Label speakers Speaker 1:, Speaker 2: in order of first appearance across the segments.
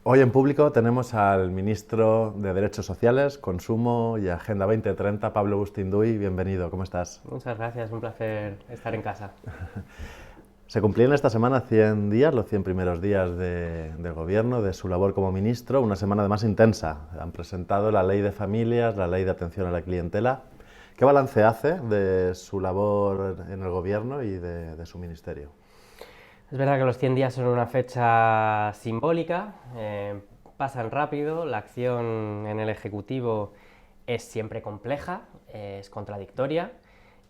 Speaker 1: Hoy en público tenemos al ministro de Derechos Sociales, Consumo y Agenda 2030, Pablo Bustinduy. Bienvenido, ¿cómo estás?
Speaker 2: Muchas gracias, un placer estar en casa.
Speaker 1: Se cumplían esta semana 100 días, los 100 primeros días del gobierno, de su labor como ministro, una semana además intensa. Han presentado la ley de familias, la ley de atención a la clientela. ¿Qué balance hace de su labor en el gobierno y de su ministerio?
Speaker 2: Es verdad que los 100 días son una fecha simbólica, pasan rápido, la acción en el Ejecutivo es siempre compleja, es contradictoria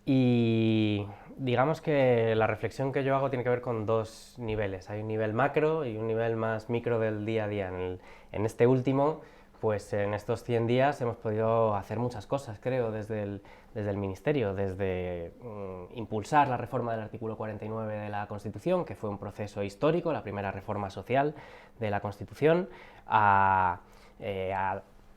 Speaker 2: y digamos que la reflexión que yo hago tiene que ver con dos niveles. Hay un nivel macro y un nivel más micro del día a día. En este último, pues en estos 100 días hemos podido hacer muchas cosas, creo, desde el Ministerio, desde impulsar la reforma del artículo 49 de la Constitución, que fue un proceso histórico, la primera reforma social de la Constitución, a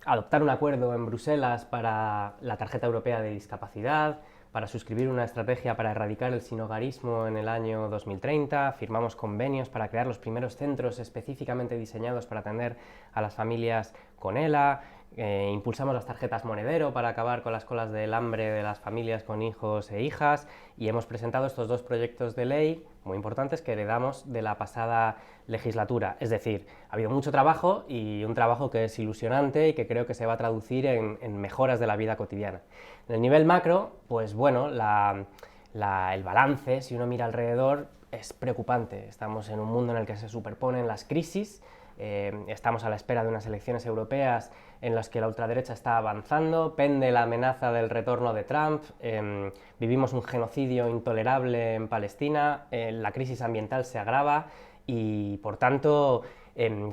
Speaker 2: adoptar un acuerdo en Bruselas para la tarjeta europea de discapacidad, para suscribir una estrategia para erradicar el sinhogarismo en el año 2030, firmamos convenios para crear los primeros centros específicamente diseñados para atender a las familias con ELA, impulsamos las tarjetas monedero para acabar con las colas del hambre de las familias con hijos e hijas y hemos presentado estos dos proyectos de ley muy importantes que heredamos de la pasada legislatura. Es decir, ha habido mucho trabajo y un trabajo que es ilusionante y que creo que se va a traducir en mejoras de la vida cotidiana. En el nivel macro, pues bueno, el balance, si uno mira alrededor, es preocupante. Estamos en un mundo en el que se superponen las crisis, estamos a la espera de unas elecciones europeas en las que la ultraderecha está avanzando, pende la amenaza del retorno de Trump, vivimos un genocidio intolerable en Palestina, la crisis ambiental se agrava y, por tanto,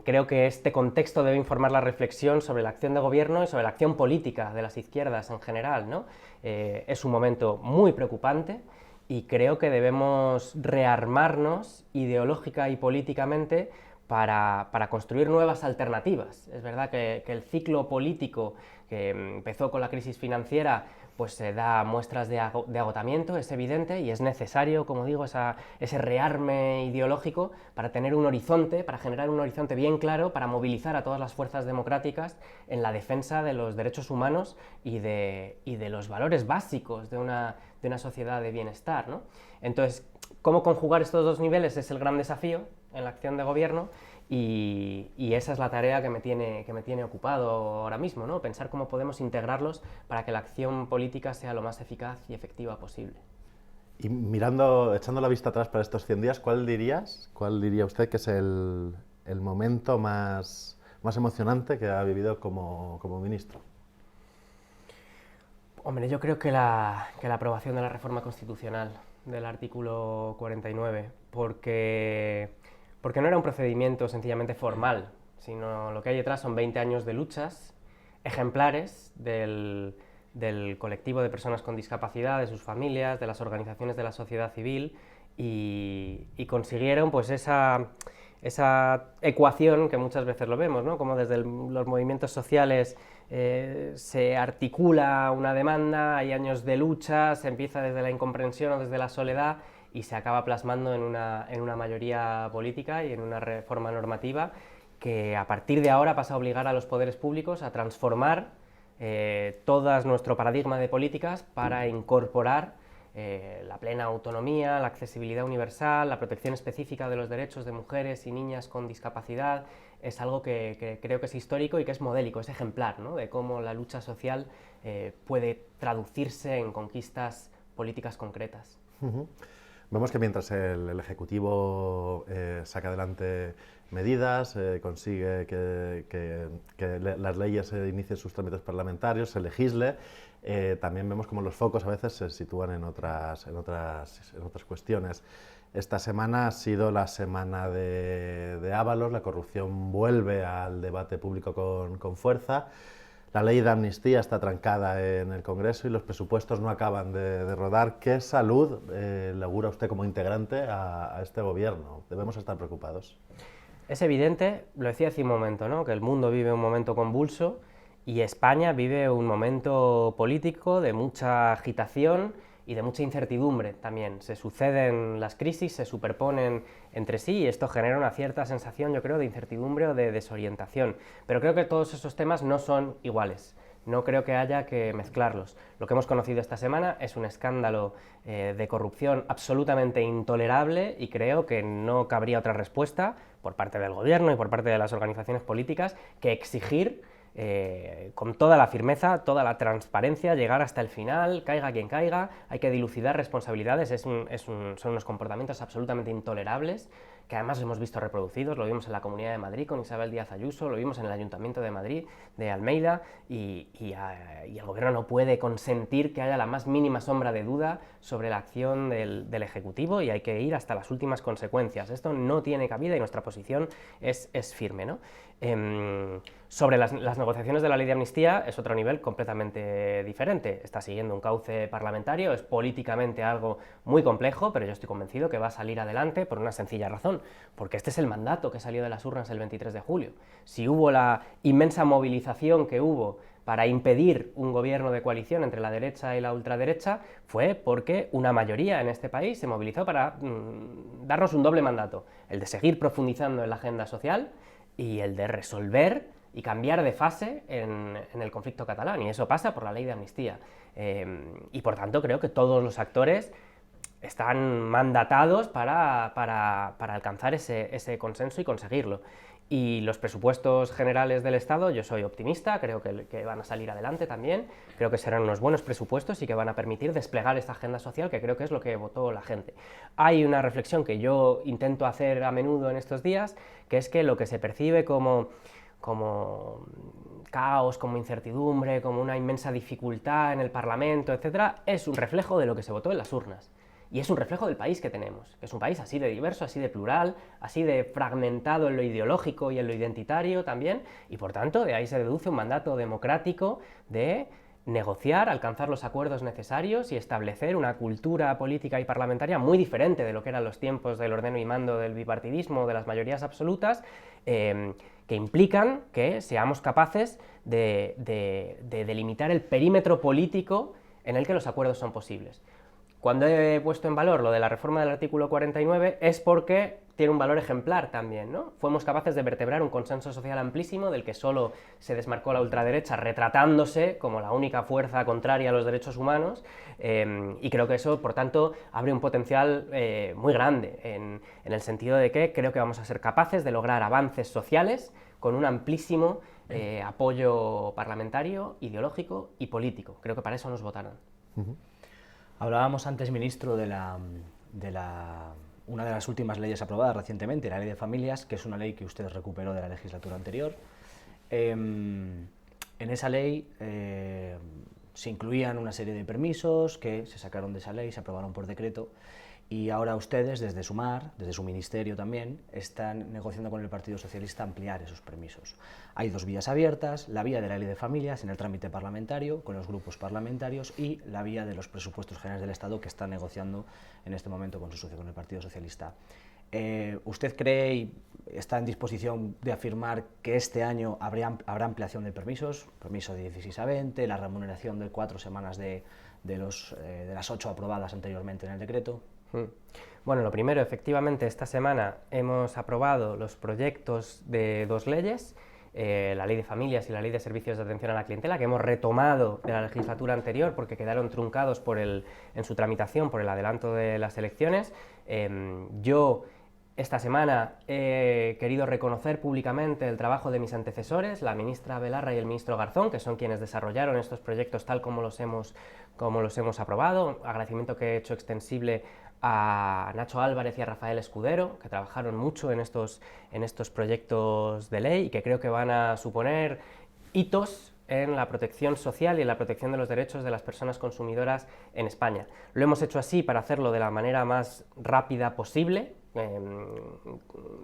Speaker 2: creo que este contexto debe informar la reflexión sobre la acción de gobierno y sobre la acción política de las izquierdas en general, ¿no? Es un momento muy preocupante y creo que debemos rearmarnos ideológica y políticamente para construir nuevas alternativas. Es verdad que el ciclo político que empezó con la crisis financiera pues da muestras de agotamiento, es evidente, y es necesario, como digo, ese rearme ideológico para tener un horizonte, para generar un horizonte bien claro, para movilizar a todas las fuerzas democráticas en la defensa de los derechos humanos y de los valores básicos de una sociedad de bienestar, ¿no? Entonces, ¿cómo conjugar estos dos niveles? Es el gran desafío en la acción de gobierno y esa es la tarea que me tiene ocupado ahora mismo, ¿no? Pensar cómo podemos integrarlos para que la acción política sea lo más eficaz y efectiva posible.
Speaker 1: Y mirando, echando la vista atrás para estos 100 días, cuál diría usted que es el momento más emocionante que ha vivido como ministro?
Speaker 2: Hombre, yo creo que la aprobación de la reforma constitucional del artículo 49, porque no era un procedimiento sencillamente formal, sino lo que hay detrás son 20 años de luchas ejemplares del colectivo de personas con discapacidad, de sus familias, de las organizaciones de la sociedad civil y consiguieron pues esa ecuación que muchas veces lo vemos, ¿no? Como desde los movimientos sociales se articula una demanda, hay años de lucha, se empieza desde la incomprensión o desde la soledad y se acaba plasmando en una mayoría política y en una reforma normativa que a partir de ahora pasa a obligar a los poderes públicos a transformar todo nuestro paradigma de políticas para incorporar la plena autonomía, la accesibilidad universal, la protección específica de los derechos de mujeres y niñas con discapacidad. Es algo que creo que es histórico y que es modélico, es ejemplar, ¿no? De cómo la lucha social puede traducirse en conquistas políticas concretas.
Speaker 1: Uh-huh. Vemos que mientras el Ejecutivo saca adelante medidas, consigue que las leyes inicien sus trámites parlamentarios, se legisle, también vemos como los focos a veces se sitúan en otras cuestiones. Esta semana ha sido la semana de Ábalos, la corrupción vuelve al debate público con fuerza. La ley de amnistía está trancada en el Congreso y los presupuestos no acaban de rodar. ¿Qué salud le augura usted como integrante a este gobierno? ¿Debemos estar preocupados?
Speaker 2: Es evidente, lo decía hace un momento, ¿no? Que el mundo vive un momento convulso y España vive un momento político de mucha agitación y de mucha incertidumbre también. Se suceden las crisis, se superponen entre sí y esto genera una cierta sensación, yo creo, de incertidumbre o de desorientación. Pero creo que todos esos temas no son iguales. No creo que haya que mezclarlos. Lo que hemos conocido esta semana es un escándalo de corrupción absolutamente intolerable y creo que no cabría otra respuesta por parte del gobierno y por parte de las organizaciones políticas que exigir con toda la firmeza, toda la transparencia, llegar hasta el final, caiga quien caiga, hay que dilucidar responsabilidades, son unos comportamientos absolutamente intolerables que además hemos visto reproducidos, lo vimos en la Comunidad de Madrid con Isabel Díaz Ayuso, lo vimos en el Ayuntamiento de Madrid, de Almeida, y el Gobierno no puede consentir que haya la más mínima sombra de duda sobre la acción del Ejecutivo y hay que ir hasta las últimas consecuencias. Esto no tiene cabida y nuestra posición es firme, ¿no? Sobre las negociaciones de la ley de amnistía es otro nivel completamente diferente. Está siguiendo un cauce parlamentario, es políticamente algo muy complejo, pero yo estoy convencido que va a salir adelante por una sencilla razón, porque este es el mandato que salió de las urnas el 23 de julio. Si hubo la inmensa movilización que hubo para impedir un gobierno de coalición entre la derecha y la ultraderecha, fue porque una mayoría en este país se movilizó para darnos un doble mandato, el de seguir profundizando en la agenda social y el de resolver y cambiar de fase en el conflicto catalán, y eso pasa por la ley de amnistía. Y por tanto creo que todos los actores están mandatados para alcanzar ese consenso y conseguirlo. Y los presupuestos generales del Estado, yo soy optimista, creo que van a salir adelante también, creo que serán unos buenos presupuestos y que van a permitir desplegar esta agenda social, que creo que es lo que votó la gente. Hay una reflexión que yo intento hacer a menudo en estos días, que es que lo que se percibe como caos, como incertidumbre, como una inmensa dificultad en el Parlamento, etc., es un reflejo de lo que se votó en las urnas. Y es un reflejo del país que tenemos, que es un país así de diverso, así de plural, así de fragmentado en lo ideológico y en lo identitario también, y por tanto de ahí se deduce un mandato democrático de negociar, alcanzar los acuerdos necesarios y establecer una cultura política y parlamentaria muy diferente de lo que eran los tiempos del ordeno y mando del bipartidismo, de las mayorías absolutas, que implican que seamos capaces de delimitar el perímetro político en el que los acuerdos son posibles. Cuando he puesto en valor lo de la reforma del artículo 49 es porque tiene un valor ejemplar también, ¿no? Fuimos capaces de vertebrar un consenso social amplísimo del que solo se desmarcó la ultraderecha retratándose como la única fuerza contraria a los derechos humanos, y creo que eso, por tanto, abre un potencial muy grande en el sentido de que creo que vamos a ser capaces de lograr avances sociales con un amplísimo apoyo parlamentario, ideológico y político. Creo que para eso nos votaron.
Speaker 3: Hablábamos antes, ministro, de una de las últimas leyes aprobadas recientemente, la Ley de Familias, que es una ley que usted recuperó de la legislatura anterior. En esa ley se incluían una serie de permisos que se sacaron de esa ley, se aprobaron por decreto, y ahora ustedes, desde Sumar, desde su ministerio también, están negociando con el Partido Socialista ampliar esos permisos. Hay dos vías abiertas, la vía de la Ley de Familias en el trámite parlamentario, con los grupos parlamentarios, y la vía de los presupuestos generales del Estado, que están negociando en este momento con su socio, con el Partido Socialista. ¿Usted cree y está en disposición de afirmar que este año habrá ampliación de permisos, permiso de 16 a 20, la remuneración de 4 semanas de las 8 aprobadas anteriormente en el decreto?
Speaker 2: Bueno, lo primero, efectivamente, esta semana hemos aprobado los proyectos de dos leyes, la Ley de Familias y la Ley de Servicios de Atención a la Clientela, que hemos retomado de la legislatura anterior porque quedaron truncados en su tramitación por el adelanto de las elecciones. Yo esta semana he querido reconocer públicamente el trabajo de mis antecesores, la ministra Belarra y el ministro Garzón, que son quienes desarrollaron estos proyectos tal como los hemos aprobado. Agradecimiento que he hecho extensible a Nacho Álvarez y a Rafael Escudero, que trabajaron mucho en estos proyectos de ley y que creo que van a suponer hitos en la protección social y en la protección de los derechos de las personas consumidoras en España. Lo hemos hecho así para hacerlo de la manera más rápida posible,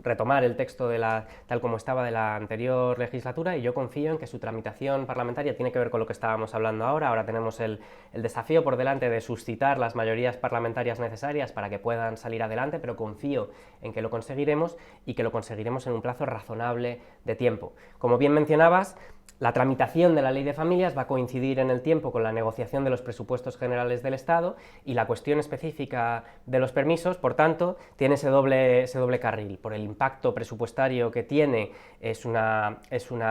Speaker 2: retomar el texto tal como estaba de la anterior legislatura, y yo confío en que su tramitación parlamentaria tiene que ver con lo que estábamos hablando ahora. Ahora tenemos el desafío por delante de suscitar las mayorías parlamentarias necesarias para que puedan salir adelante, pero confío en que lo conseguiremos y que lo conseguiremos en un plazo razonable de tiempo. Como bien mencionabas, La tramitación de la Ley de Familias va a coincidir en el tiempo con la negociación de los presupuestos generales del Estado y la cuestión específica de los permisos, por tanto, tiene ese doble carril. Por el impacto presupuestario que tiene, es una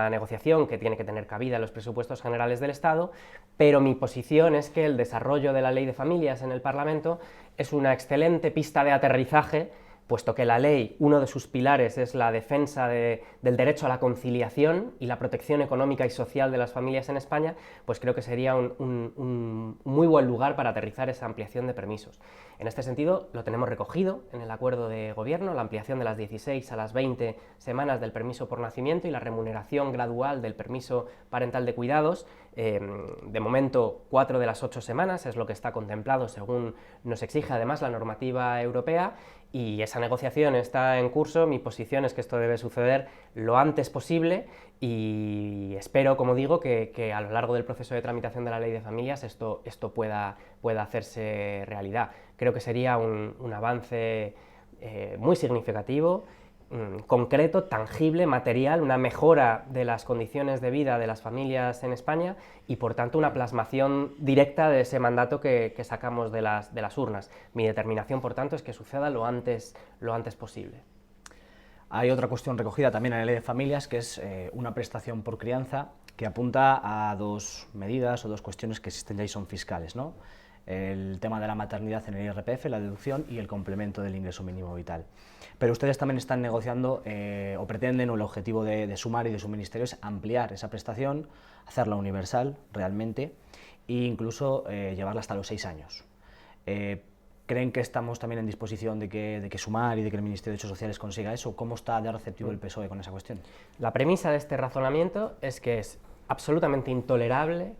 Speaker 2: negociación que tiene que tener cabida en los presupuestos generales del Estado, pero mi posición es que el desarrollo de la Ley de Familias en el Parlamento es una excelente pista de aterrizaje, puesto que la ley, uno de sus pilares es la defensa del derecho a la conciliación y la protección económica y social de las familias en España, pues creo que sería un muy buen lugar para aterrizar esa ampliación de permisos. En este sentido, lo tenemos recogido en el acuerdo de gobierno, la ampliación de las 16 a las 20 semanas del permiso por nacimiento y la remuneración gradual del permiso parental de cuidados. De momento, 4 de las 8 semanas es lo que está contemplado según nos exige además la normativa europea, y esa negociación está en curso. Mi posición es que esto debe suceder lo antes posible y espero, como digo, que a lo largo del proceso de tramitación de la Ley de Familias esto pueda hacerse realidad. Creo que sería un avance muy significativo, concreto, tangible, material, una mejora de las condiciones de vida de las familias en España y, por tanto, una plasmación directa de ese mandato que sacamos de las urnas. Mi determinación, por tanto, es que suceda lo antes posible.
Speaker 3: Hay otra cuestión recogida también en la Ley de Familias, que es una prestación por crianza que apunta a dos medidas o dos cuestiones que existen ya y son fiscales, ¿no? El tema de la maternidad en el IRPF, la deducción y el complemento del ingreso mínimo vital. Pero ustedes también están negociando o pretenden, o el objetivo de Sumar y de su ministerio es ampliar esa prestación, hacerla universal realmente e incluso llevarla hasta los 6 años. ¿Creen que estamos también en disposición de que Sumar y de que el Ministerio de Derechos Sociales consiga eso? ¿Cómo está de receptivo el PSOE con esa cuestión?
Speaker 2: La premisa de este razonamiento es que es absolutamente intolerable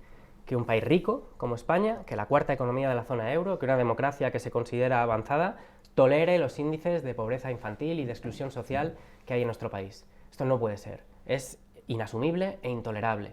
Speaker 2: que un país rico como España, que la cuarta economía de la zona euro, que una democracia que se considera avanzada, tolere los índices de pobreza infantil y de exclusión social que hay en nuestro país. Esto no puede ser, es inasumible e intolerable.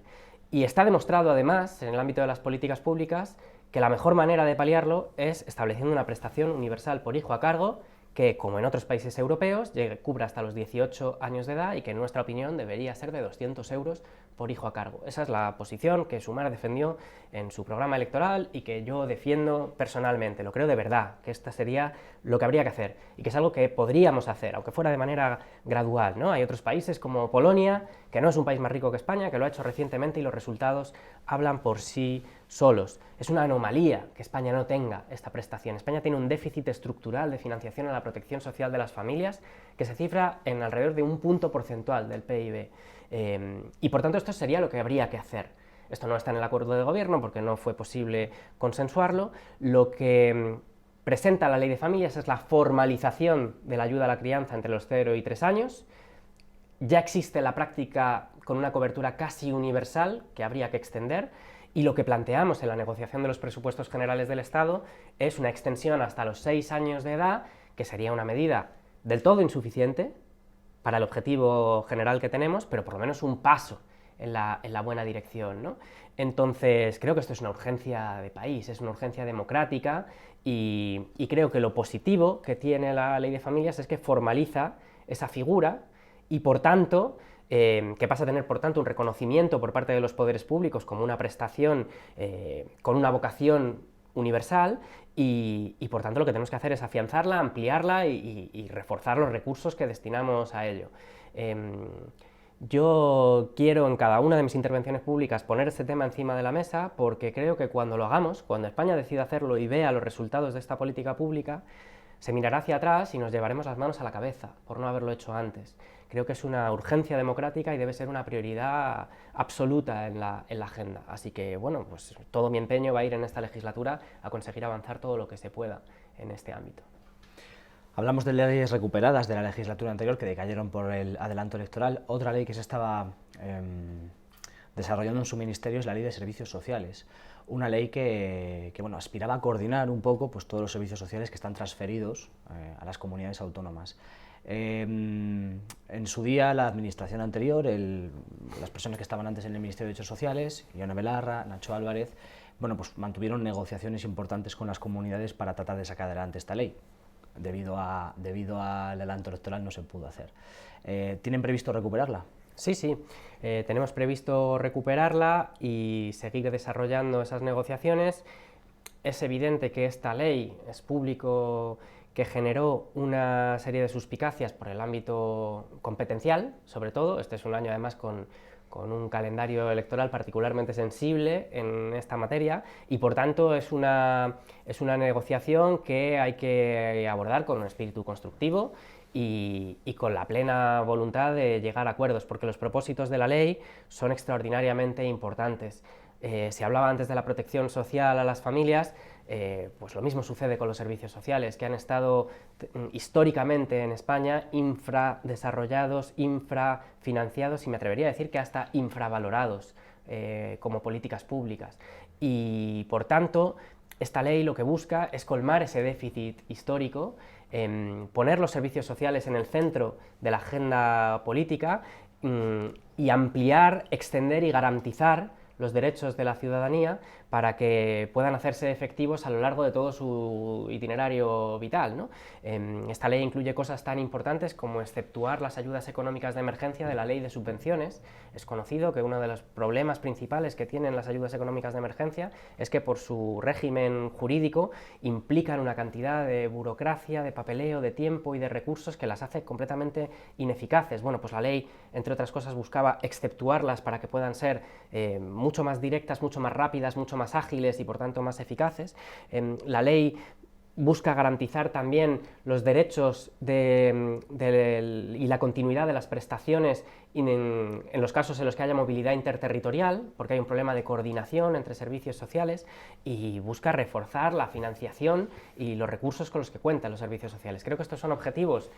Speaker 2: Y está demostrado además, en el ámbito de las políticas públicas, que la mejor manera de paliarlo es estableciendo una prestación universal por hijo a cargo que, como en otros países europeos, cubra hasta los 18 años de edad y que, en nuestra opinión, debería ser de 200 euros por hijo a cargo. Esa es la posición que Sumar defendió en su programa electoral y que yo defiendo personalmente. Lo creo de verdad, que esta sería lo que habría que hacer y que es algo que podríamos hacer, aunque fuera de manera gradual, ¿no? Hay otros países como Polonia, que no es un país más rico que España, que lo ha hecho recientemente y los resultados hablan por sí solos. Es una anomalía que España no tenga esta prestación. España tiene un déficit estructural de financiación a la protección social de las familias que se cifra en alrededor de un punto porcentual del PIB. Y por tanto esto sería lo que habría que hacer. Esto no está en el acuerdo de gobierno porque no fue posible consensuarlo. Lo que presenta la Ley de Familias es la formalización de la ayuda a la crianza entre los 0 y 3 años. Ya existe la práctica con una cobertura casi universal que habría que extender, y lo que planteamos en la negociación de los presupuestos generales del Estado es una extensión hasta los 6 años de edad, que sería una medida del todo insuficiente para el objetivo general que tenemos, pero por lo menos un paso en la buena dirección, ¿no? Entonces, creo que esto es una urgencia de país, es una urgencia democrática, y creo que lo positivo que tiene la Ley de Familias es que formaliza esa figura y, por tanto, que pasa a tener, por tanto, un reconocimiento por parte de los poderes públicos como una prestación con una vocación universal y, por tanto, lo que tenemos que hacer es afianzarla, ampliarla y reforzar los recursos que destinamos a ello. Yo quiero en cada una de mis intervenciones públicas poner este tema encima de la mesa porque creo que cuando lo hagamos, cuando España decida hacerlo y vea los resultados de esta política pública, se mirará hacia atrás y nos llevaremos las manos a la cabeza por no haberlo hecho antes. Creo que es una urgencia democrática y debe ser una prioridad absoluta en la agenda. Así que, bueno, pues todo mi empeño va a ir en esta legislatura a conseguir avanzar todo lo que se pueda en este ámbito.
Speaker 3: Hablamos de leyes recuperadas de la legislatura anterior que decayeron por el adelanto electoral. Otra ley que se estaba desarrollando en su ministerio es la Ley de Servicios Sociales. Una ley que bueno, aspiraba a coordinar un poco pues, todos los servicios sociales que están transferidos a las comunidades autónomas. En su día, la administración anterior, las personas que estaban antes en el Ministerio de Derechos Sociales, Ione Belarra, Nacho Álvarez, bueno, pues mantuvieron negociaciones importantes con las comunidades para tratar de sacar adelante esta ley. Debido al adelanto electoral no se pudo hacer. ¿Tienen previsto recuperarla?
Speaker 2: Sí, sí. Tenemos previsto recuperarla y seguir desarrollando esas negociaciones. Es evidente que esta ley es público que generó una serie de suspicacias por el ámbito competencial, sobre todo. Este es un año además con un calendario electoral particularmente sensible en esta materia y por tanto es una negociación que hay que abordar con un espíritu constructivo y con la plena voluntad de llegar a acuerdos, porque los propósitos de la ley son extraordinariamente importantes. Se hablaba antes de la protección social a las familias, pues lo mismo sucede con los servicios sociales, que han estado históricamente en España infradesarrollados, infrafinanciados y me atrevería a decir que hasta infravalorados como políticas públicas. Y por tanto, esta ley lo que busca es colmar ese déficit histórico, poner los servicios sociales en el centro de la agenda política y ampliar, extender y garantizar los derechos de la ciudadanía para que puedan hacerse efectivos a lo largo de todo su itinerario vital, ¿no? Esta ley incluye cosas tan importantes como exceptuar las ayudas económicas de emergencia de la ley de subvenciones. Es conocido que uno de los problemas principales que tienen las ayudas económicas de emergencia es que por su régimen jurídico implican una cantidad de burocracia, de papeleo, de tiempo y de recursos que las hace completamente ineficaces. Bueno, pues la ley, entre otras cosas, buscaba exceptuarlas para que puedan ser mucho más directas, mucho más rápidas, mucho más ágiles y por tanto más eficaces. La ley busca garantizar también los derechos y la continuidad de las prestaciones en los casos en los que haya movilidad interterritorial, porque hay un problema de coordinación entre servicios sociales, y busca reforzar la financiación y los recursos con los que cuentan los servicios sociales. Creo que estos son objetivos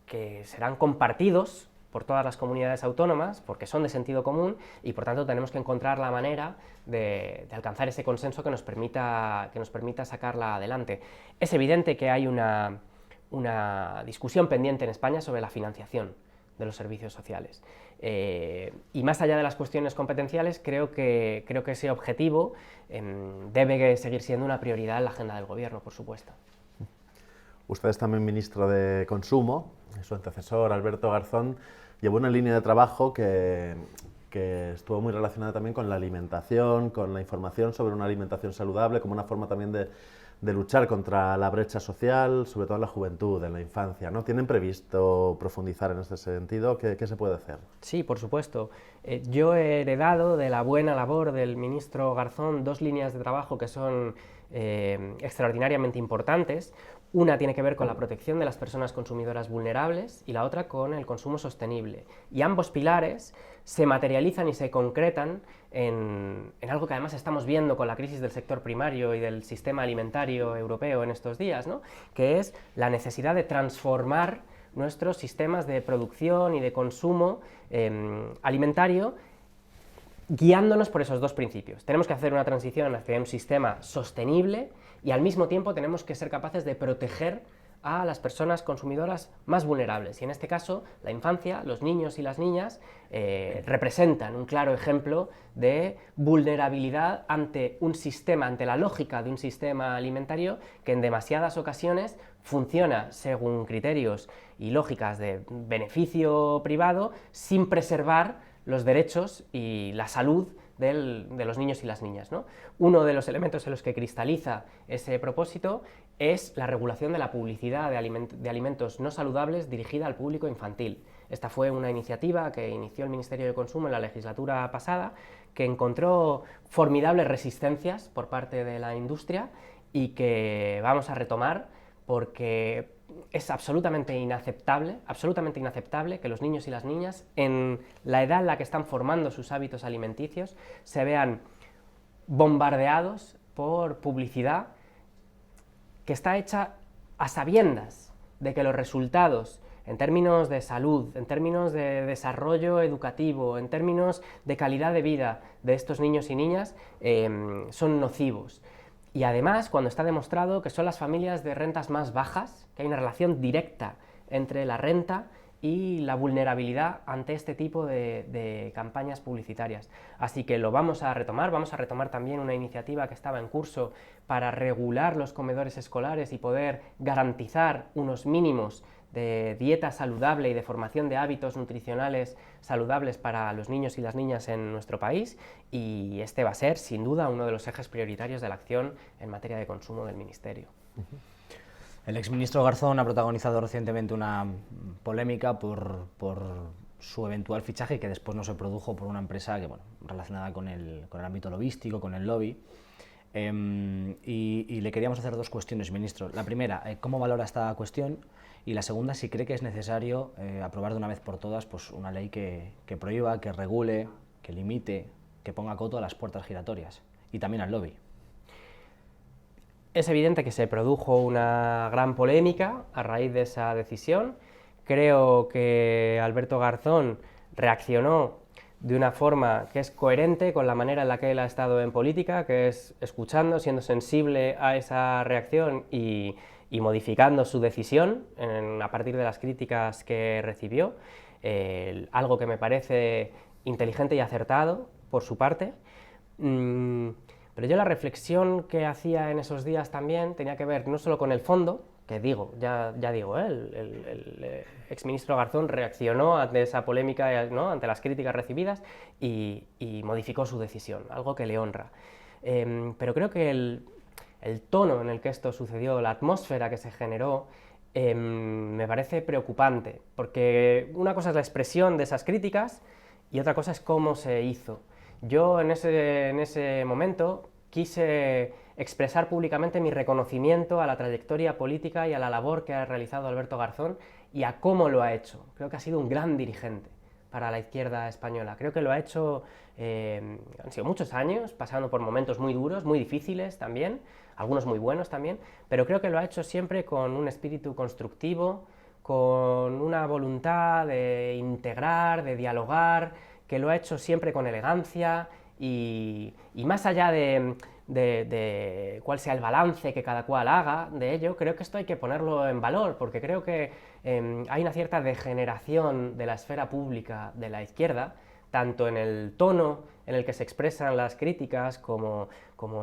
Speaker 2: que serán compartidos por todas las comunidades autónomas, porque son de sentido común y por tanto tenemos que encontrar la manera de alcanzar ese consenso que nos permita sacarla adelante. Es evidente que hay una discusión pendiente en España sobre la financiación de los servicios sociales. Y más allá de las cuestiones competenciales, creo que ese objetivo debe seguir siendo una prioridad en la agenda del Gobierno, por supuesto.
Speaker 1: Usted es también ministro de Consumo, su antecesor Alberto Garzón llevó una línea de trabajo que estuvo muy relacionada también con la alimentación, con la información sobre una alimentación saludable, como una forma también de luchar contra la brecha social, sobre todo en la juventud, en la infancia, ¿no? ¿Tienen previsto profundizar en este sentido? ¿Qué se puede hacer?
Speaker 2: Sí, por supuesto. Yo he heredado de la buena labor del ministro Garzón dos líneas de trabajo que son extraordinariamente importantes. Una tiene que ver con la protección de las personas consumidoras vulnerables y la otra con el consumo sostenible. Y ambos pilares se materializan y se concretan en algo que además estamos viendo con la crisis del sector primario y del sistema alimentario europeo en estos días, ¿no? Que es la necesidad de transformar nuestros sistemas de producción y de consumo alimentario, guiándonos por esos dos principios. Tenemos que hacer una transición hacia un sistema sostenible y al mismo tiempo tenemos que ser capaces de proteger a las personas consumidoras más vulnerables. Y en este caso, la infancia, los niños y las niñas representan un claro ejemplo de vulnerabilidad ante un sistema, ante la lógica de un sistema alimentario que en demasiadas ocasiones funciona según criterios y lógicas de beneficio privado sin preservar los derechos y la salud de los niños y las niñas, ¿no? Uno de los elementos en los que cristaliza ese propósito es la regulación de la publicidad de alimentos no saludables dirigida al público infantil. Esta fue una iniciativa que inició el Ministerio de Consumo en la legislatura pasada, que encontró formidables resistencias por parte de la industria y que vamos a retomar porque es absolutamente inaceptable que los niños y las niñas, en la edad en la que están formando sus hábitos alimenticios, se vean bombardeados por publicidad que está hecha a sabiendas de que los resultados en términos de salud, en términos de desarrollo educativo, en términos de calidad de vida de estos niños y niñas, son nocivos. Y además, cuando está demostrado que son las familias de rentas más bajas, que hay una relación directa entre la renta y la vulnerabilidad ante este tipo de campañas publicitarias. Así que lo vamos a retomar también una iniciativa que estaba en curso para regular los comedores escolares y poder garantizar unos mínimos de dieta saludable y de formación de hábitos nutricionales saludables para los niños y las niñas en nuestro país, y este va a ser, sin duda, uno de los ejes prioritarios de la acción en materia de consumo del Ministerio.
Speaker 3: El exministro Garzón ha protagonizado recientemente una polémica por su eventual fichaje, que después no se produjo por una empresa que, bueno, relacionada con el ámbito lobístico, con el lobby. Y le queríamos hacer dos cuestiones, ministro. La primera, ¿cómo valora esta cuestión? Y la segunda, si cree que es necesario aprobar de una vez por todas pues, una ley que prohíba, que regule, que limite, que ponga coto a las puertas giratorias y también al lobby.
Speaker 2: Es evidente que se produjo una gran polémica a raíz de esa decisión. Creo que Alberto Garzón reaccionó de una forma que es coherente con la manera en la que él ha estado en política, que es escuchando, siendo sensible a esa reacción y modificando su decisión a partir de las críticas que recibió, algo que me parece inteligente y acertado por su parte. Pero yo la reflexión que hacía en esos días también tenía que ver no solo con el fondo, que digo, ya digo, el exministro Garzón reaccionó ante esa polémica, ¿no?, ante las críticas recibidas y modificó su decisión, algo que le honra. Pero creo que el tono en el que esto sucedió, la atmósfera que se generó, me parece preocupante, porque una cosa es la expresión de esas críticas y otra cosa es cómo se hizo. Yo en ese momento quise expresar públicamente mi reconocimiento a la trayectoria política y a la labor que ha realizado Alberto Garzón y a cómo lo ha hecho. Creo que ha sido un gran dirigente para la izquierda española. Creo que lo ha hecho, han sido muchos años, pasando por momentos muy duros, muy difíciles también, algunos muy buenos también, pero creo que lo ha hecho siempre con un espíritu constructivo, con una voluntad de integrar, de dialogar, que lo ha hecho siempre con elegancia y más allá de cuál sea el balance que cada cual haga de ello, creo que esto hay que ponerlo en valor, porque creo que hay una cierta degeneración de la esfera pública de la izquierda, tanto en el tono en el que se expresan las críticas como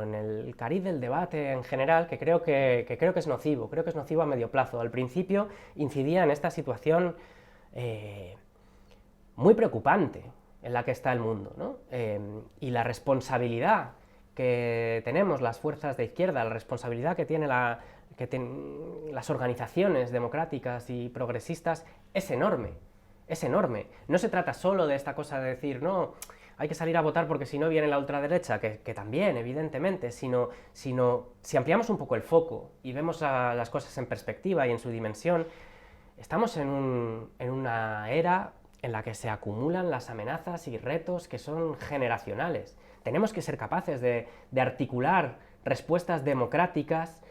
Speaker 2: en el cariz del debate en general, que creo que es nocivo, a medio plazo. Al principio incidía en esta situación muy preocupante en la que está el mundo, ¿no? Y la responsabilidad que tenemos las fuerzas de izquierda, la responsabilidad que tienen las organizaciones democráticas y progresistas es enorme, es enorme. No se trata solo de esta cosa de decir, no, hay que salir a votar porque si no viene la ultraderecha, que también, evidentemente, sino si ampliamos un poco el foco y vemos las cosas en perspectiva y en su dimensión, estamos en una era en la que se acumulan las amenazas y retos que son generacionales. Tenemos que ser capaces de articular respuestas democráticas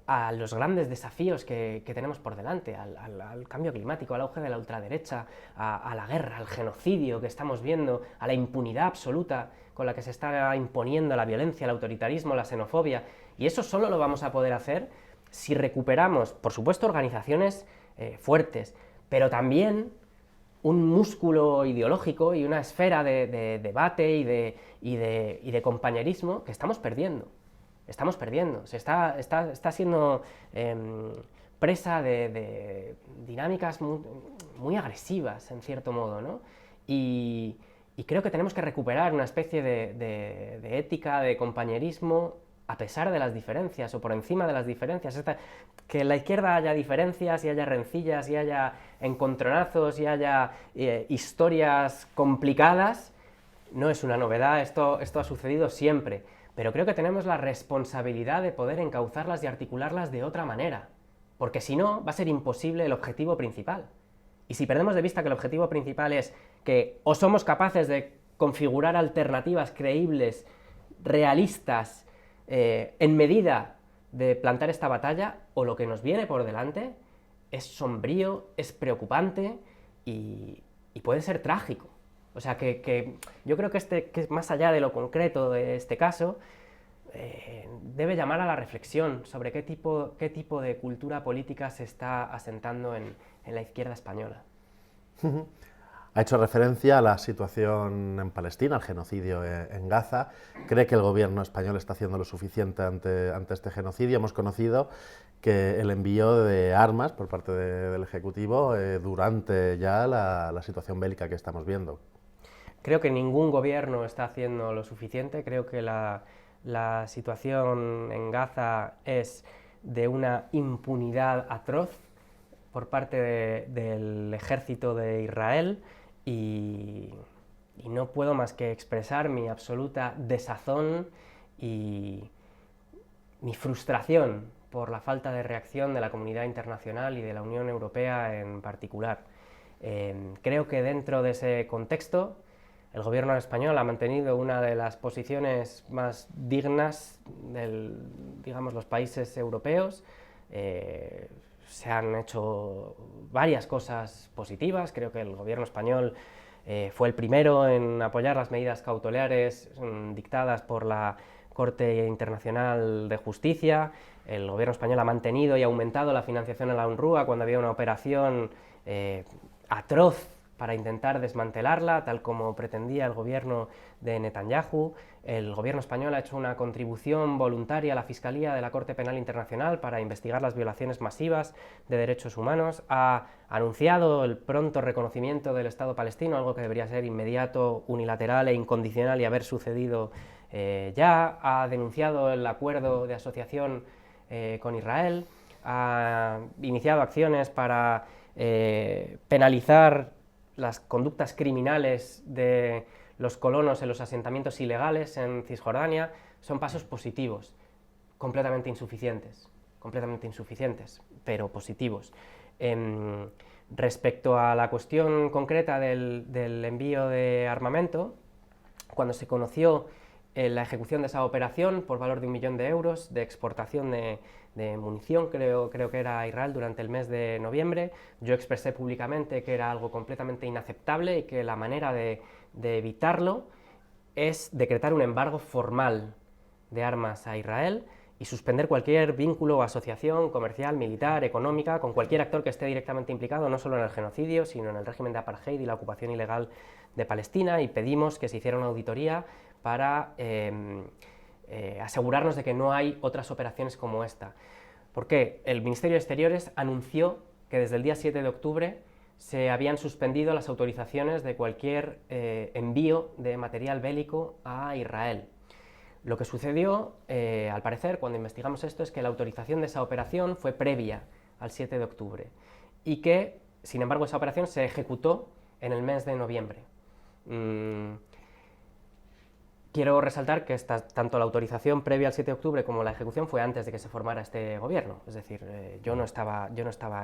Speaker 2: a los grandes desafíos que tenemos por delante, al cambio climático, al auge de la ultraderecha, a la guerra, al genocidio que estamos viendo, a la impunidad absoluta con la que se está imponiendo la violencia, el autoritarismo, la xenofobia. Y eso solo lo vamos a poder hacer si recuperamos, por supuesto, organizaciones fuertes, pero también un músculo ideológico y una esfera de debate y de compañerismo que estamos perdiendo. Se está siendo presa de dinámicas muy agresivas, en cierto modo, ¿no? Y creo que tenemos que recuperar una especie de ética, de compañerismo, a pesar de las diferencias o por encima de las diferencias. Que en la izquierda haya diferencias y haya rencillas y haya encontronazos y haya historias complicadas no es una novedad, esto ha sucedido siempre, pero creo que tenemos la responsabilidad de poder encauzarlas y articularlas de otra manera, porque si no va a ser imposible el objetivo principal. Y si perdemos de vista que el objetivo principal es que o somos capaces de configurar alternativas creíbles, realistas, en medida de plantar esta batalla, o lo que nos viene por delante es sombrío, es preocupante y puede ser trágico. O sea que yo creo que más allá de lo concreto de este caso, debe llamar a la reflexión sobre qué tipo de cultura política se está asentando en la izquierda española.
Speaker 1: Ha hecho referencia a la situación en Palestina, al genocidio en Gaza. ¿Cree que el gobierno español está haciendo lo suficiente ante este genocidio? Hemos conocido que el envío de armas por parte del Ejecutivo durante ya la situación bélica que estamos viendo.
Speaker 2: Creo que ningún gobierno está haciendo lo suficiente. Creo que la situación en Gaza es de una impunidad atroz por parte del ejército de Israel y no puedo más que expresar mi absoluta desazón y mi frustración por la falta de reacción de la comunidad internacional y de la Unión Europea en particular. Creo que dentro de ese contexto el gobierno español ha mantenido una de las posiciones más dignas de, digamos, los países europeos. Se han hecho varias cosas positivas. Creo que el gobierno español fue el primero en apoyar las medidas cautelares dictadas por la Corte Internacional de Justicia. El gobierno español ha mantenido y aumentado la financiación a la UNRWA cuando había una operación atroz para intentar desmantelarla, tal como pretendía el gobierno de Netanyahu. El gobierno español ha hecho una contribución voluntaria a la Fiscalía de la Corte Penal Internacional para investigar las violaciones masivas de derechos humanos. Ha anunciado el pronto reconocimiento del Estado palestino, algo que debería ser inmediato, unilateral e incondicional y haber sucedido ya. Ha denunciado el acuerdo de asociación con Israel. Ha iniciado acciones para penalizar las conductas criminales de los colonos en los asentamientos ilegales en Cisjordania. Son pasos positivos, completamente insuficientes, pero positivos. Respecto a la cuestión concreta del envío de armamento, cuando se conoció la ejecución de esa operación por valor de 1 millón de euros de exportación de munición, creo que era a Israel, durante el mes de noviembre, yo expresé públicamente que era algo completamente inaceptable y que la manera de evitarlo es decretar un embargo formal de armas a Israel y suspender cualquier vínculo o asociación comercial, militar, económica, con cualquier actor que esté directamente implicado, no solo en el genocidio, sino en el régimen de apartheid y la ocupación ilegal de Palestina, y pedimos que se hiciera una auditoría para asegurarnos de que no hay otras operaciones como esta. Porque el Ministerio de Exteriores anunció que desde el día 7 de octubre se habían suspendido las autorizaciones de cualquier envío de material bélico a Israel. Lo que sucedió, al parecer, cuando investigamos esto, es que la autorización de esa operación fue previa al 7 de octubre y que, sin embargo, esa operación se ejecutó en el mes de noviembre. Quiero resaltar que tanto la autorización previa al 7 de octubre como la ejecución fue antes de que se formara este gobierno, es decir, yo no estaba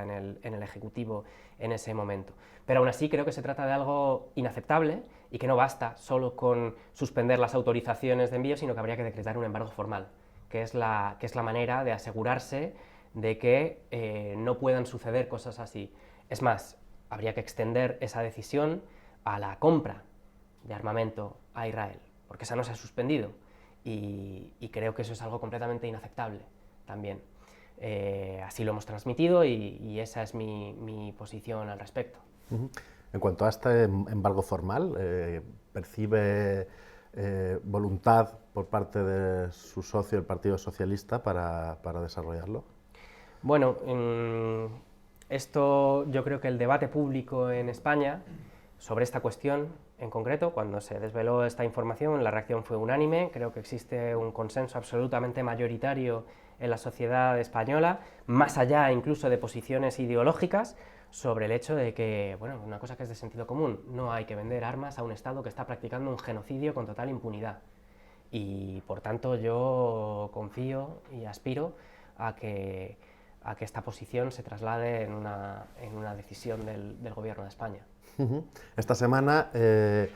Speaker 2: en el Ejecutivo en ese momento. Pero aún así creo que se trata de algo inaceptable y que no basta solo con suspender las autorizaciones de envío, sino que habría que decretar un embargo formal, que es la manera de asegurarse de que no puedan suceder cosas así. Es más, habría que extender esa decisión a la compra de armamento a Israel, porque esa no se ha suspendido y creo que eso es algo completamente inaceptable también. Así lo hemos transmitido y esa es mi posición al respecto.
Speaker 1: En cuanto a este embargo formal, ¿percibe voluntad por parte de su socio, el Partido Socialista, para desarrollarlo?
Speaker 2: Bueno, esto yo creo que el debate público en España sobre esta cuestión en concreto, cuando se desveló esta información, la reacción fue unánime. Creo que existe un consenso absolutamente mayoritario en la sociedad española, más allá incluso de posiciones ideológicas, sobre el hecho de que, bueno, una cosa que es de sentido común, no hay que vender armas a un Estado que está practicando un genocidio con total impunidad. Y por tanto yo confío y aspiro a que esta posición se traslade en una decisión del Gobierno de España.
Speaker 1: Esta semana el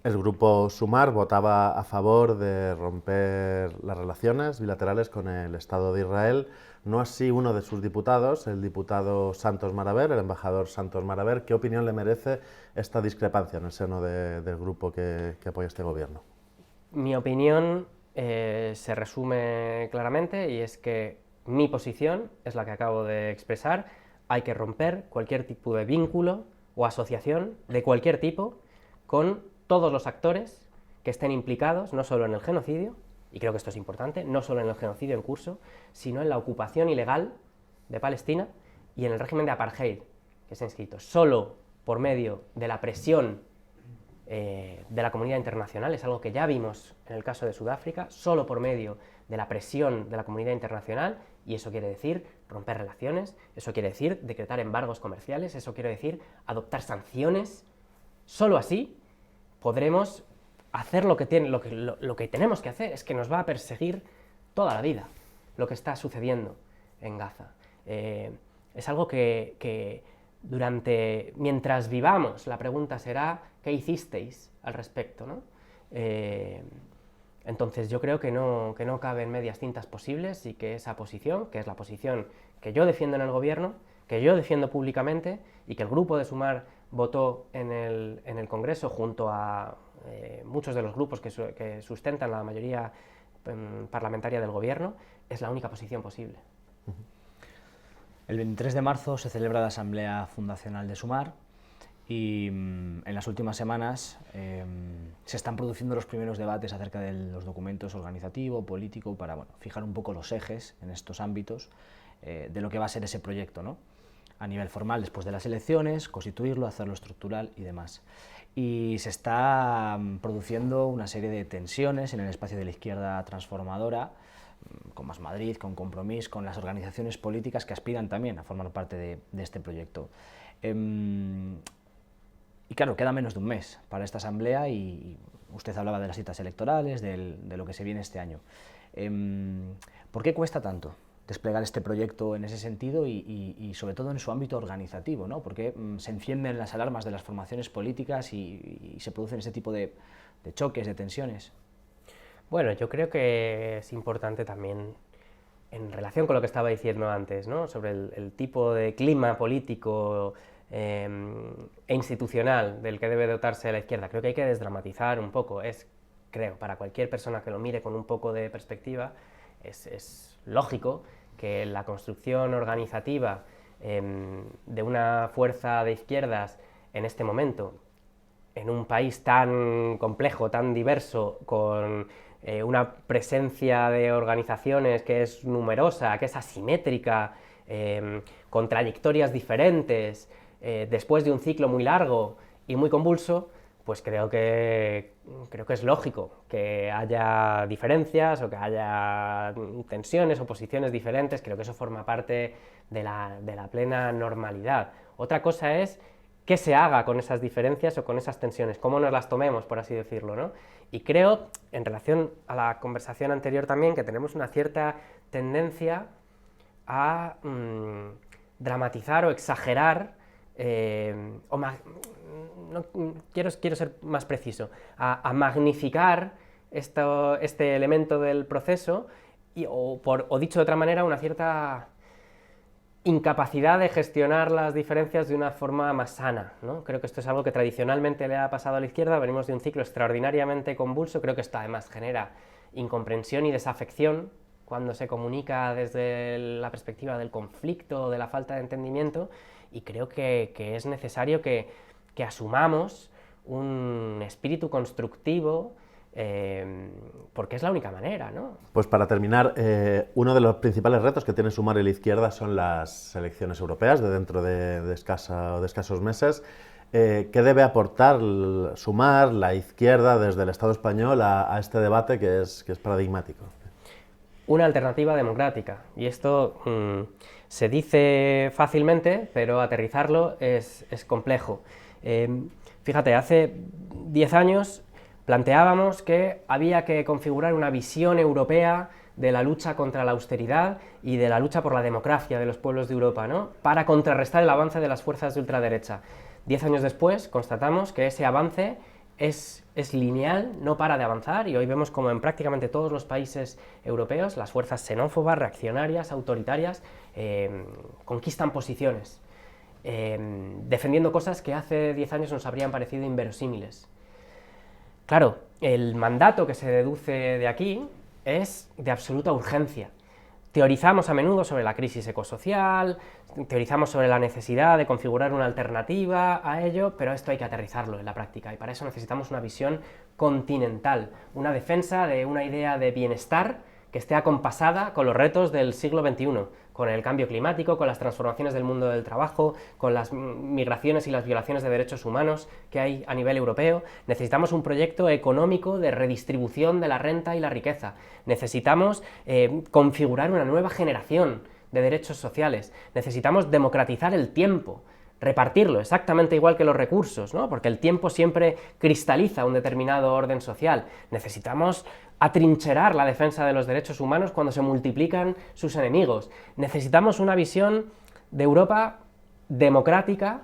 Speaker 1: grupo Sumar votaba a favor de romper las relaciones bilaterales con el Estado de Israel, no así uno de sus diputados, el diputado Santos Maraver, el embajador Santos Maraver. ¿Qué opinión le merece esta discrepancia en el seno del grupo que apoya este gobierno?
Speaker 2: Mi opinión se resume claramente, y es que mi posición es la que acabo de expresar. Hay que romper cualquier tipo de vínculo o asociación de cualquier tipo con todos los actores que estén implicados no solo en el genocidio, y creo que esto es importante, no solo en el genocidio en curso, sino en la ocupación ilegal de Palestina y en el régimen de apartheid que se ha inscrito. Solo por medio de la presión de la comunidad internacional, es algo que ya vimos en el caso de Sudáfrica, solo por medio de la presión de la comunidad internacional, y eso quiere decir romper relaciones, eso quiere decir decretar embargos comerciales, eso quiere decir adoptar sanciones. Solo así podremos hacer lo que tenemos que hacer, es que nos va a perseguir toda la vida lo que está sucediendo en Gaza. Es algo que mientras vivamos, la pregunta será ¿qué hicisteis al respecto?, ¿no? Entonces yo creo que no caben medias tintas posibles y que esa posición, que es la posición que yo defiendo en el gobierno, que yo defiendo públicamente y que el grupo de Sumar votó en el Congreso junto a muchos de los grupos que sustentan la mayoría parlamentaria del gobierno, es la única posición posible.
Speaker 3: El 23 de marzo se celebra la Asamblea Fundacional de Sumar y en las últimas semanas se están produciendo los primeros debates acerca de los documentos organizativo, político, para fijar un poco los ejes en estos ámbitos de lo que va a ser ese proyecto, ¿no? A nivel formal, después de las elecciones, constituirlo, hacerlo estructural y demás. Y se está produciendo una serie de tensiones en el espacio de la izquierda transformadora, con Más Madrid, con Compromís, con las organizaciones políticas que aspiran también a formar parte de este proyecto. Y claro, queda menos de un mes para esta asamblea y usted hablaba de las citas electorales, de lo que se viene este año. ¿Por qué cuesta tanto desplegar este proyecto en ese sentido y sobre todo en su ámbito organizativo, ¿no? ¿Por qué se encienden las alarmas de las formaciones políticas y se producen ese tipo de choques, de tensiones?
Speaker 2: Bueno, yo creo que es importante también, en relación con lo que estaba diciendo antes, ¿no?, sobre el tipo de clima político e institucional del que debe dotarse la izquierda. Creo que hay que desdramatizar un poco. Creo, para cualquier persona que lo mire con un poco de perspectiva, es lógico que la construcción organizativa de una fuerza de izquierdas en este momento, en un país tan complejo, tan diverso, con una presencia de organizaciones que es numerosa, que es asimétrica, con trayectorias diferentes, después de un ciclo muy largo y muy convulso, pues creo que es lógico que haya diferencias o que haya tensiones o posiciones diferentes. Creo que eso forma parte de la plena normalidad. Otra cosa es qué se haga con esas diferencias o con esas tensiones, cómo nos las tomemos, por así decirlo, ¿no? Y creo, en relación a la conversación anterior también, que tenemos una cierta tendencia a dramatizar o exagerar, quiero ser más preciso, a magnificar este elemento del proceso o dicho de otra manera, una cierta incapacidad de gestionar las diferencias de una forma más sana, ¿no? Creo que esto es algo que tradicionalmente le ha pasado a la izquierda. Venimos de un ciclo extraordinariamente convulso. Creo que esto además genera incomprensión y desafección cuando se comunica desde la perspectiva del conflicto o de la falta de entendimiento, y creo que es necesario que asumamos un espíritu constructivo, porque es la única manera, ¿no?
Speaker 1: Pues para terminar, uno de los principales retos que tiene Sumar y la izquierda son las elecciones europeas de dentro de escasos meses. ¿Qué debe aportar Sumar, la izquierda, desde el Estado español a este debate que es paradigmático?
Speaker 2: Una alternativa democrática, y esto se dice fácilmente, pero aterrizarlo es complejo. Fíjate, hace 10 años planteábamos que había que configurar una visión europea de la lucha contra la austeridad y de la lucha por la democracia de los pueblos de Europa, ¿no?, para contrarrestar el avance de las fuerzas de ultraderecha. 10 años después constatamos que ese avance es lineal, no para de avanzar, y hoy vemos como en prácticamente todos los países europeos las fuerzas xenófobas, reaccionarias, autoritarias conquistan posiciones, defendiendo cosas que hace 10 años nos habrían parecido inverosímiles. Claro, el mandato que se deduce de aquí es de absoluta urgencia. Teorizamos a menudo sobre la crisis ecosocial, teorizamos sobre la necesidad de configurar una alternativa a ello, pero esto hay que aterrizarlo en la práctica, y para eso necesitamos una visión continental, una defensa de una idea de bienestar que esté acompasada con los retos del siglo XXI, con el cambio climático, con las transformaciones del mundo del trabajo, con las migraciones y las violaciones de derechos humanos que hay a nivel europeo. Necesitamos un proyecto económico de redistribución de la renta y la riqueza. Necesitamos configurar una nueva generación de derechos sociales. Necesitamos democratizar el tiempo, repartirlo exactamente igual que los recursos, ¿no? Porque el tiempo siempre cristaliza un determinado orden social. Necesitamos atrincherar la defensa de los derechos humanos cuando se multiplican sus enemigos. Necesitamos una visión de Europa democrática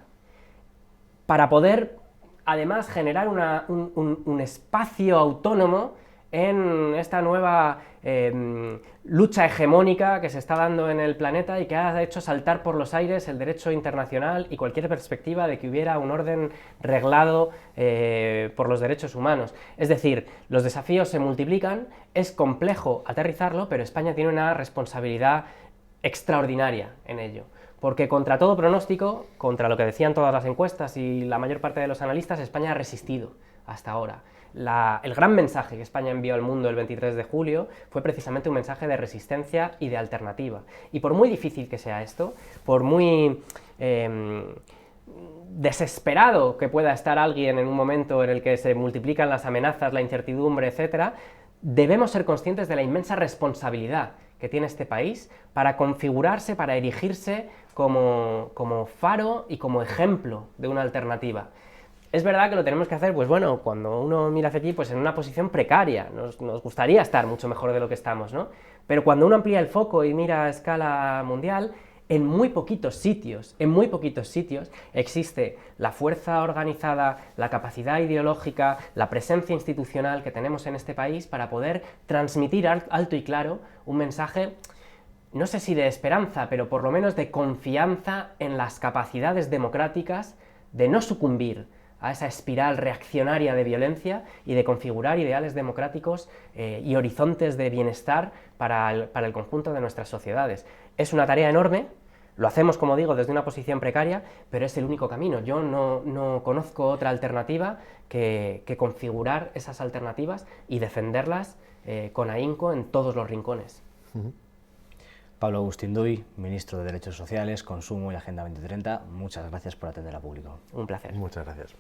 Speaker 2: para poder, además, generar un espacio autónomo en esta nueva lucha hegemónica que se está dando en el planeta y que ha hecho saltar por los aires el derecho internacional y cualquier perspectiva de que hubiera un orden reglado por los derechos humanos. Es decir, los desafíos se multiplican, es complejo aterrizarlo, pero España tiene una responsabilidad extraordinaria en ello. Porque contra todo pronóstico, contra lo que decían todas las encuestas y la mayor parte de los analistas, España ha resistido hasta ahora. El gran mensaje que España envió al mundo el 23 de julio fue precisamente un mensaje de resistencia y de alternativa. Y por muy difícil que sea esto, por muy desesperado que pueda estar alguien en un momento en el que se multiplican las amenazas, la incertidumbre, etc., debemos ser conscientes de la inmensa responsabilidad que tiene este país para configurarse, para erigirse como faro y como ejemplo de una alternativa. Es verdad que lo tenemos que hacer, pues bueno, cuando uno mira hacia aquí, pues en una posición precaria, nos gustaría estar mucho mejor de lo que estamos, ¿no? Pero cuando uno amplía el foco y mira a escala mundial, en muy poquitos sitios existe la fuerza organizada, la capacidad ideológica, la presencia institucional que tenemos en este país para poder transmitir alto y claro un mensaje, no sé si de esperanza, pero por lo menos de confianza en las capacidades democráticas de no sucumbir a esa espiral reaccionaria de violencia y de configurar ideales democráticos y horizontes de bienestar para el conjunto de nuestras sociedades. Es una tarea enorme, lo hacemos, como digo, desde una posición precaria, pero es el único camino. Yo no conozco otra alternativa que configurar esas alternativas y defenderlas con ahínco en todos los rincones.
Speaker 3: Pablo Agustín Duy, Ministro de Derechos Sociales, Consumo y Agenda 2030, muchas gracias por atender al público.
Speaker 2: Un placer.
Speaker 1: Muchas gracias.